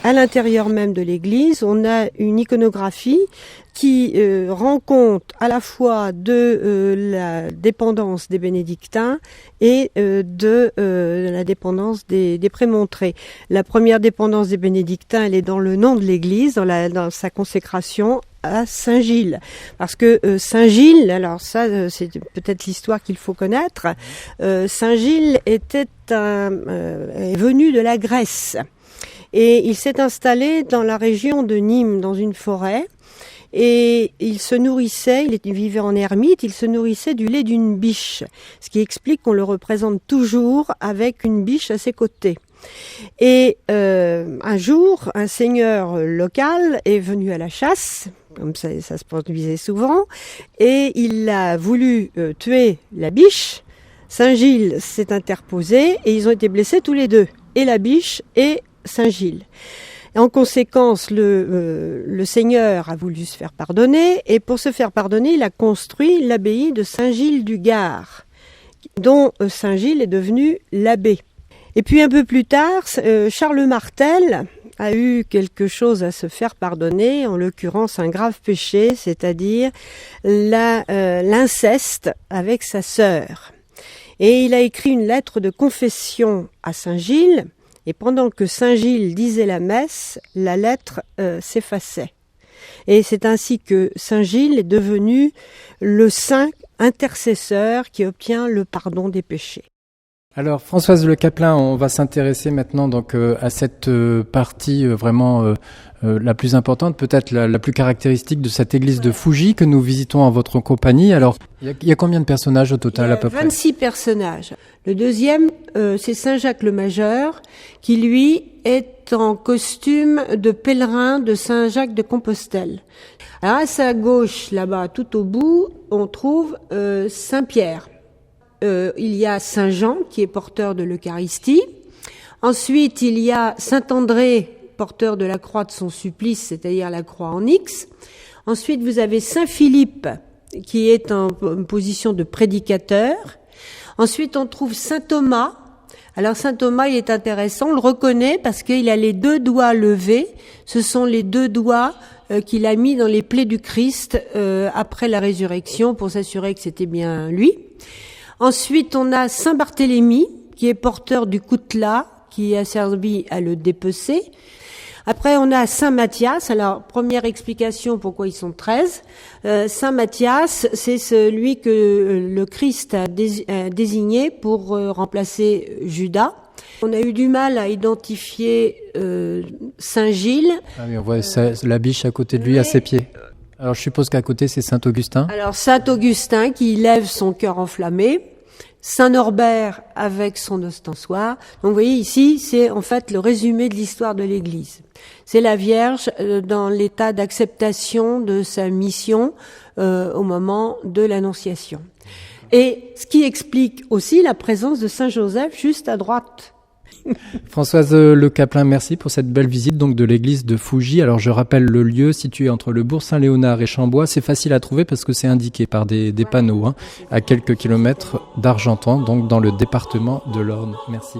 à l'intérieur même de l'église, on a une iconographie qui rend compte à la fois de la dépendance des bénédictins et de la dépendance des prémontrés. La première dépendance des bénédictins, elle est dans le nom de l'église, dans sa consécration à Saint-Gilles. Parce que Saint-Gilles, alors ça c'est peut-être l'histoire qu'il faut connaître, Saint-Gilles est venu de la Grèce. Et il s'est installé dans la région de Nîmes, dans une forêt. Et il vivait en ermite, il se nourrissait du lait d'une biche, ce qui explique qu'on le représente toujours avec une biche à ses côtés. Et un jour, un seigneur local est venu à la chasse, comme ça se produisait souvent, et il a voulu tuer la biche. Saint-Gilles s'est interposé et ils ont été blessés tous les deux, et la biche et Saint-Gilles. En conséquence, le seigneur a voulu se faire pardonner, et pour se faire pardonner, il a construit l'abbaye de Saint-Gilles-du-Gard, dont Saint-Gilles est devenu l'abbé. Et puis un peu plus tard, Charles Martel a eu quelque chose à se faire pardonner, en l'occurrence un grave péché, c'est-à-dire l'inceste avec sa sœur. Et il a écrit une lettre de confession à Saint-Gilles, et pendant que Saint-Gilles disait la messe, la lettre s'effaçait. Et c'est ainsi que Saint-Gilles est devenu le saint intercesseur qui obtient le pardon des péchés. Alors Françoise Le Caplin, on va s'intéresser maintenant donc à cette partie vraiment la plus importante, peut-être la plus caractéristique de cette église de Fougy que nous visitons en votre compagnie. Alors il y a combien de personnages au total à peu près ? 26 personnages. Le deuxième, c'est Saint Jacques le Majeur, qui lui est en costume de pèlerin de Saint Jacques de Compostelle. Alors à sa gauche, là-bas, tout au bout, on trouve Saint Pierre. Il y a Saint Jean qui est porteur de l'Eucharistie. Ensuite, il y a Saint André, porteur de la croix de son supplice, c'est-à-dire la croix en X. Ensuite, vous avez Saint Philippe qui est en position de prédicateur. Ensuite, on trouve Saint Thomas. Alors Saint Thomas, il est intéressant, on le reconnaît parce qu'il a les deux doigts levés. Ce sont les deux doigts qu'il a mis dans les plaies du Christ après la résurrection pour s'assurer que c'était bien lui. Ensuite, on a Saint Barthélemy, qui est porteur du coutelas, qui a servi à le dépecer. Après, on a Saint Matthias. Alors, première explication pourquoi ils sont 13. Saint Matthias, c'est celui que le Christ a désigné pour remplacer Judas. On a eu du mal à identifier Saint Gilles. Ah oui, on voit la biche à côté de lui, à ses pieds. Alors je suppose qu'à côté c'est Saint Augustin. Alors Saint Augustin qui lève son cœur enflammé, Saint Norbert avec son ostensoir. Donc vous voyez ici, c'est en fait le résumé de l'histoire de l'Église. C'est la Vierge dans l'état d'acceptation de sa mission au moment de l'Annonciation. Et ce qui explique aussi la présence de Saint Joseph juste à droite. Françoise Le Caplin, merci pour cette belle visite donc de l'église de Fougy. Alors je rappelle le lieu situé entre le bourg Saint-Léonard et Chambois. C'est facile à trouver parce que c'est indiqué par des panneaux à quelques kilomètres d'Argentan, donc dans le département de l'Orne. Merci.